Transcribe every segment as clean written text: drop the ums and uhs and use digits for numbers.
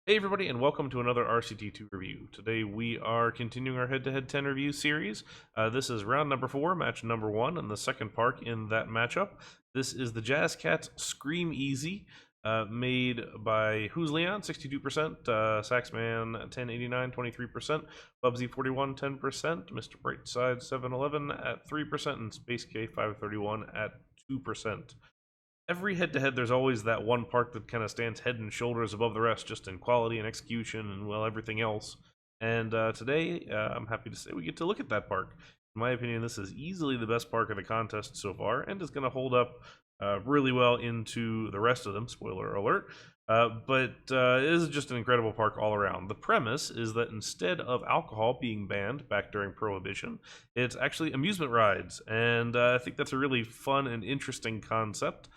Hey everybody, and welcome to another RCT2 review. Today we are continuing our head-to-head 10 review series. This is round number 4, match number 1, and the second park in that matchup. This is the Jazz Cats Screameasy, made by WhosLeon, 62%, Saxman 1089, 23%, Bubsy 41, 10%, Mr. Brightside 711 at 3%, and Space K 531 at 2%. Every head-to-head, there's always that one park that kind of stands head and shoulders above the rest, just in quality and execution and, well, everything else. And today, I'm happy to say we get to look at that park. In my opinion, this is easily the best park of the contest so far, and is going to hold up really well into the rest of them, spoiler alert. But it is just an incredible park all around. The premise is that instead of alcohol being banned back during Prohibition, it's actually amusement rides, and I think that's a really fun and interesting concept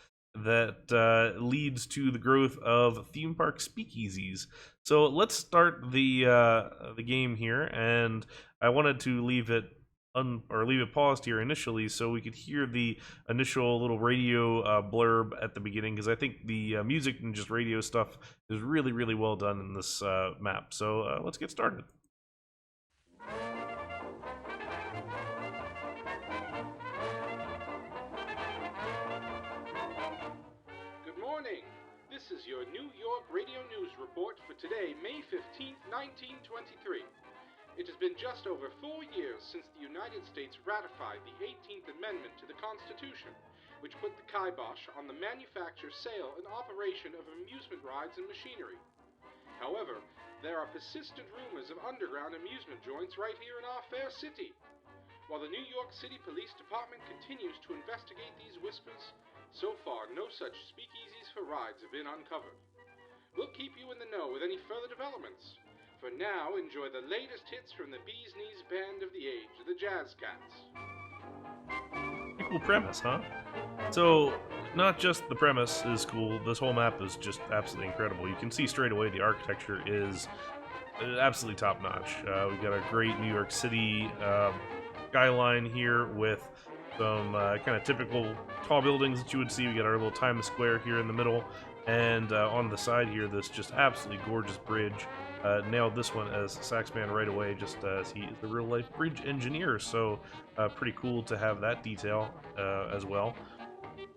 that leads to the growth of theme park speakeasies. So let's start the game here, and I wanted to leave it paused here initially so we could hear the initial little radio blurb at the beginning, because I think the music and just radio stuff is really well done in this map. So let's get started. Good morning. This is your New York Radio News report for today, May 15th, 1923. It has been just over 4 years since the United States ratified the 18th Amendment to the Constitution, which put the kibosh on the manufacture, sale, and operation of amusement rides and machinery. However, there are persistent rumors of underground amusement joints right here in our fair city. While the New York City Police Department continues to investigate these whispers, so far no such speakeasies for rides have been uncovered. We'll keep you in the know with any further developments. For now, enjoy the latest hits from the Bee's Knees band of the age, the Jazz Cats. Pretty cool premise, huh? So, not just the premise is cool, this whole map is just absolutely incredible. You can see straight away the architecture is absolutely top-notch. We've got a great New York City skyline here with some kind of typical tall buildings that you would see. We got our little Times Square here in the middle, and on the side here, this just absolutely gorgeous bridge. Nailed this one as Saxman right away, just as he is a real-life bridge engineer, so pretty cool to have that detail as well.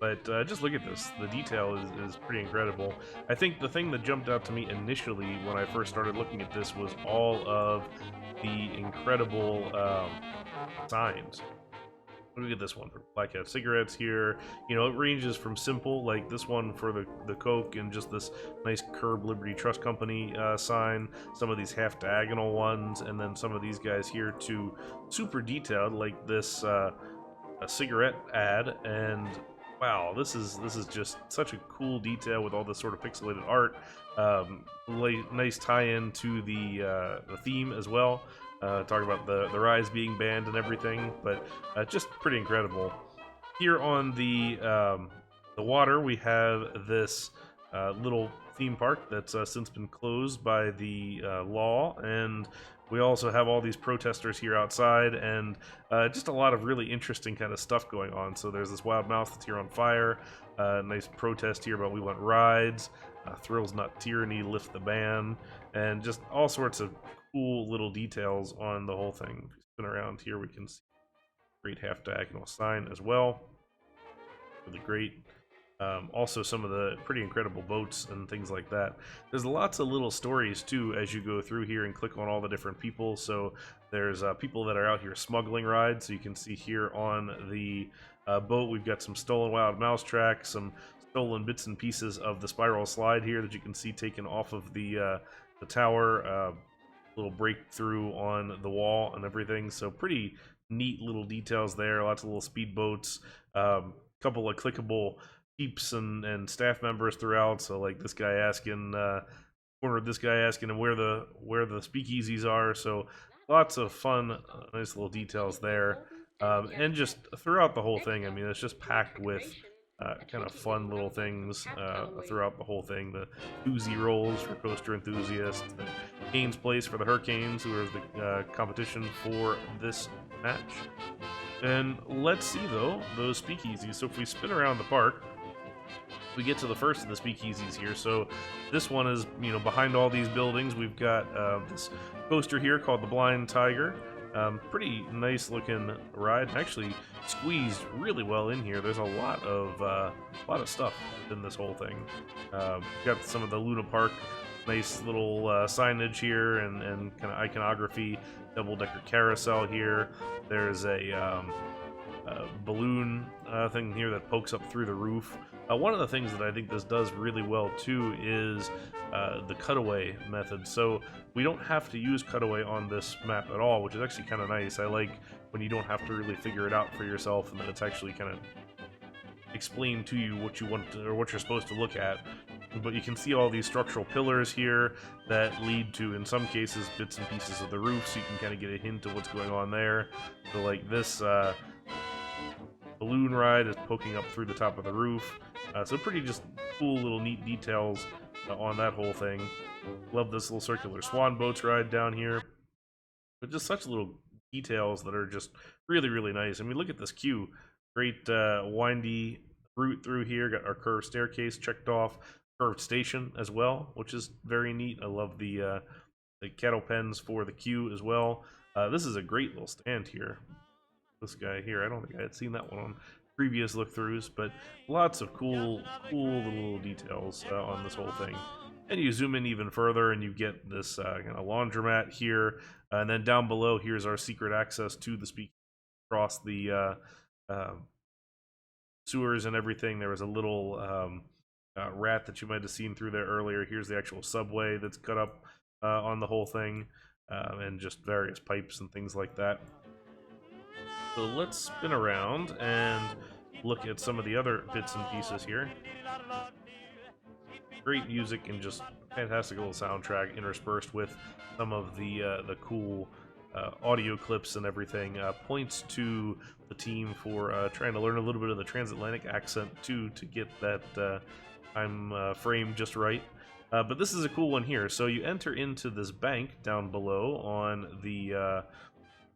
But just look at this. The detail is pretty incredible. I think the thing that jumped out to me initially when I first started looking at this was all of the incredible signs. Look at this one for Black Cat cigarettes here. You know, it ranges from simple, like this one for the Coke, and just this nice Curb Liberty Trust Company sign. Some of these half diagonal ones, and then some of these guys here to super detailed, like this a cigarette ad. And wow, this is just such a cool detail with all this sort of pixelated art. Nice tie-in to the theme as well. Talk about the rides being banned and everything, but just pretty incredible. Here on the water, we have this little theme park that's since been closed by the law, and we also have all these protesters here outside, and just a lot of really interesting kind of stuff going on. So there's this wild mouse that's here on fire, nice protest here about we want rides, Thrills Not Tyranny, lift the ban, and just all sorts of cool little details on the whole thing. If we spin around here, we can see a great half diagonal sign as well. Really great. Also some of the pretty incredible boats and things like that. There's lots of little stories too as you go through here and click on all the different people. So there's people that are out here smuggling rides. So you can see here on the boat, we've got some stolen wild mouse tracks, some stolen bits and pieces of the spiral slide here that you can see taken off of the tower. Little breakthrough on the wall and everything, so pretty neat little details there. Lots of little speedboats, couple of clickable peeps and staff members throughout. So like this guy asking, cornered this guy asking him where the speakeasies are. So lots of fun, nice little details there, and just throughout the whole thing. I mean, it's just packed with kind of fun little things throughout the whole thing. The Doozy rolls for coaster enthusiasts, the Canes Place for the Hurricanes, who are the competition for this match. And let's see, though, those speakeasies. So if we spin around the park, we get to the first of the speakeasies here. So this one is, you know, behind all these buildings. We've got this coaster here called the Blind Tiger. Pretty nice looking ride. Actually squeezed really well in here. There's a lot of stuff in this whole thing. Got some of the Luna Park nice little signage here and kind of iconography. Double-decker carousel here. There's a balloon thing here that pokes up through the roof. One of the things that I think this does really well too is the cutaway method. So we don't have to use cutaway on this map at all, which is actually kind of nice. I like when you don't have to really figure it out for yourself, and then it's actually kind of explained to you what you want to, or what you're supposed to look at. But you can see all these structural pillars here that lead to, in some cases, bits and pieces of the roof, so you can kind of get a hint of what's going on there. So like this balloon ride is poking up through the top of the roof. So pretty just cool little neat details on that whole thing. Love this little circular swan boats ride down here. But just such little details that are just really, really nice. I mean, look at this queue. Great windy route through here. Got our curved staircase checked off. Curved station as well, which is very neat. I love the cattle pens for the queue as well. This is a great little stand here. This guy here, I don't think I had seen that one on previous look-throughs, but lots of cool little details on this whole thing. And you zoom in even further and you get this kind of laundromat here, and then down below here's our secret access to the speaker across the sewers and everything. There was a little rat that you might have seen through there earlier. Here's the actual subway that's cut up on the whole thing, and just various pipes and things like that. So let's spin around and look at some of the other bits and pieces here. Great music and just fantastic little soundtrack interspersed with some of the cool audio clips and everything. Points to the team for trying to learn a little bit of the transatlantic accent too, to get that time frame just right. But this is a cool one here. So you enter into this bank down below on the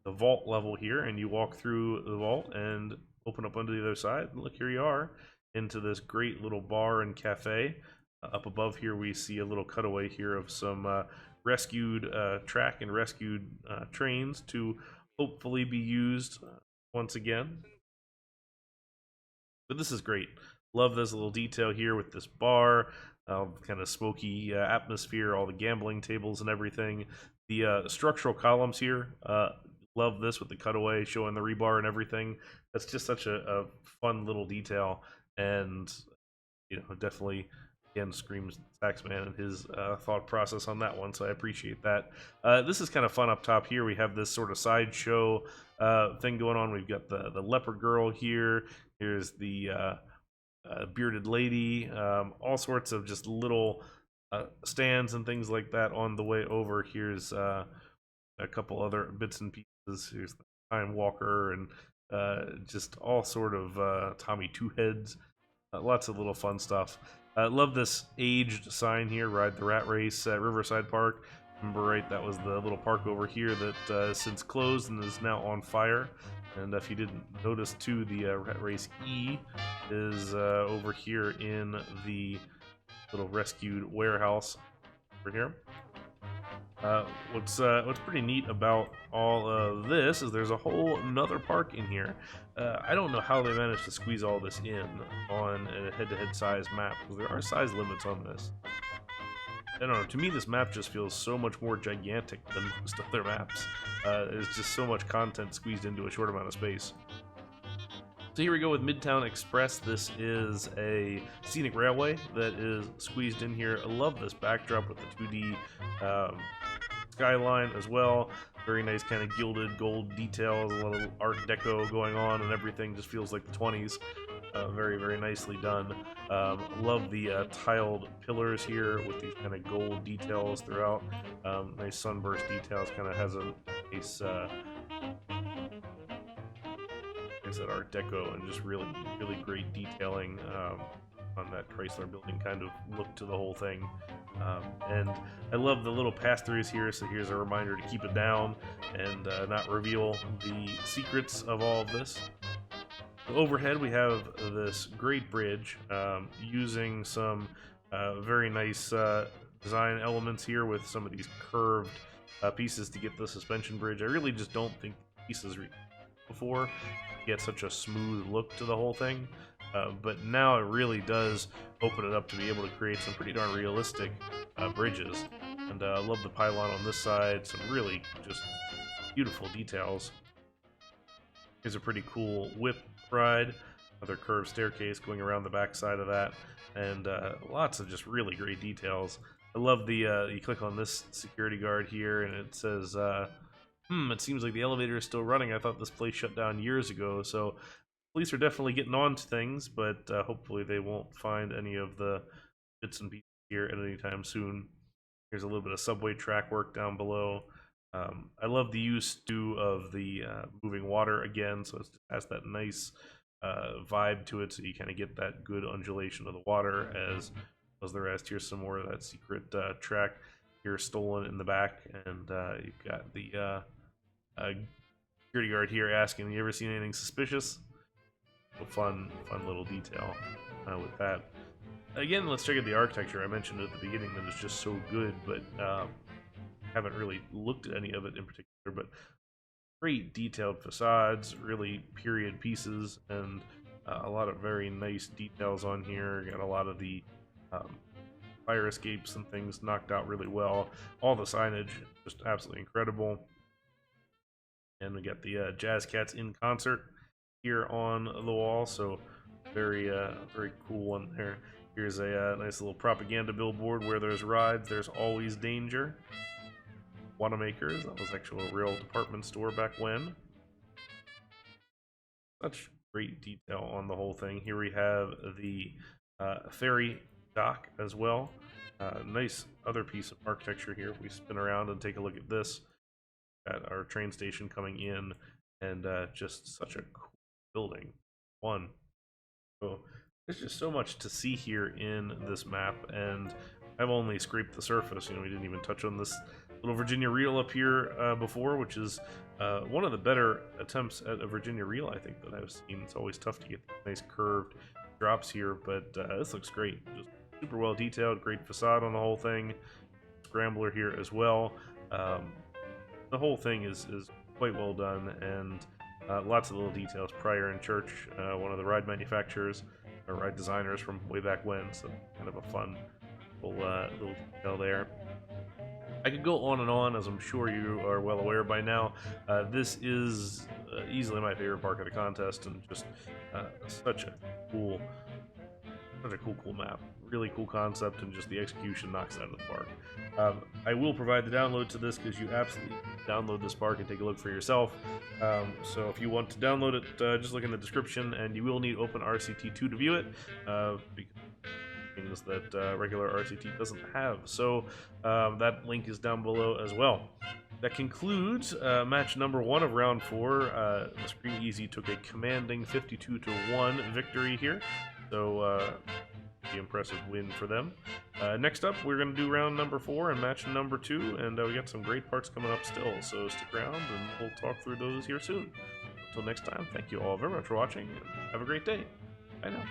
vault level here, and you walk through the vault and open up onto the other side. And look, here you are into this great little bar and cafe. Up above here, we see a little cutaway here of some rescued track and rescued trains to hopefully be used once again. But this is great. Love this little detail here with this bar, kind of smoky atmosphere, all the gambling tables and everything. The structural columns here, love this with the cutaway showing the rebar and everything. That's just such a fun little detail, and you know, definitely again screams Saxman and his thought process on that one, so I appreciate that. This is kind of fun up top here. We have this sort of sideshow thing going on. We've got the leopard girl here. Here's the bearded lady. All sorts of just little stands and things like that on the way over. Here's a couple other bits and pieces. Here's the Time Walker and just all sort of Tommy Two Heads. Lots of little fun stuff. Love this aged sign here, Ride the Rat Race at Riverside Park. Remember, right, that was the little park over here that has since closed and is now on fire. And if you didn't notice too, the Rat Race E is over here in the little rescued warehouse over here. What's pretty neat about all of this is there's a whole another park in here. I don't know how they managed to squeeze all this in on a head-to-head size map, because there are size limits on this. I don't know, to me this map just feels so much more gigantic than most other maps. There's just so much content squeezed into a short amount of space. So here we go with Midtown Express. This is a scenic railway that is squeezed in here. I love this backdrop with the 2D skyline as well. Very nice kind of gilded gold details, a lot of art deco going on, and everything just feels like the 20s. Very, very nicely done. Love the tiled pillars here with these kind of gold details throughout. Nice sunburst details, kind of has a nice that art deco and just really, really great detailing on that Chrysler building kind of look to the whole thing. And I love the little pass-throughs here, so here's a reminder to keep it down and not reveal the secrets of all of this. Overhead, we have this great bridge using some very nice design elements here with some of these curved pieces to get the suspension bridge. I really just don't think pieces before get such a smooth look to the whole thing, but now it really does open it up to be able to create some pretty darn realistic bridges. And I love the pylon on this side, some really just beautiful details. Here's a pretty cool whip ride, another curved staircase going around the back side of that, and lots of just really great details. I love the, you click on this security guard here and it says, it seems like the elevator is still running. I thought this place shut down years ago. So police are definitely getting on to things, but hopefully they won't find any of the bits and pieces here at any time soon. Here's a little bit of subway track work down below. I love the use too of the moving water again, so it has that nice vibe to it, so you kind of get that good undulation of the water as the rest. Here's some more of that secret track here stolen in the back, and you've got the security guard here asking, "You ever seen anything suspicious?" A fun little detail with that. Again, let's check out the architecture. I mentioned at the beginning that it's just so good, but haven't really looked at any of it in particular. But great detailed facades, really period pieces, and a lot of very nice details on here. Got a lot of the fire escapes and things knocked out really well. All the signage just absolutely incredible. And we got the Jazz Cats in concert here on the wall, so very cool one there. Here's a nice little propaganda billboard: where there's rides, there's always danger. Wanamakers, that was actually a real department store back when. Such great detail on the whole thing. Here we have the ferry dock as well. Nice other piece of architecture here. If we spin around and take a look at this, at our train station coming in, and just such a cool building. So there's just so much to see here in this map, and I've only scraped the surface. You know, we didn't even touch on this little Virginia reel up here before, which is one of the better attempts at a Virginia reel I think that I've seen. It's always tough to get nice curved drops here, but this looks great. Just super well detailed, great facade on the whole thing. Scrambler here as well. The whole thing is quite well done, and lots of little details. Pryor and Church, one of the ride manufacturers or ride designers from way back when, so kind of a fun little detail there. I could go on and on, as I'm sure you are well aware by now. This is easily my favorite park of the contest, and just such a cool map. Really cool concept, and just the execution knocks it out of the park. I will provide the download to this, because you absolutely download this park and take a look for yourself. So if you want to download it, just look in the description, and you will need Open RCT2 to view it, because things that regular RCT doesn't have. So that link is down below as well. That concludes match number 1 of round 4. Screameasy took a commanding 52-1 victory here. So the impressive win for them. Next up, we're going to do round number 4 and match number 2, and we got some great parts coming up still, so stick around and we'll talk through those here soon. Until next time, thank you all very much for watching, and have a great day. Bye now.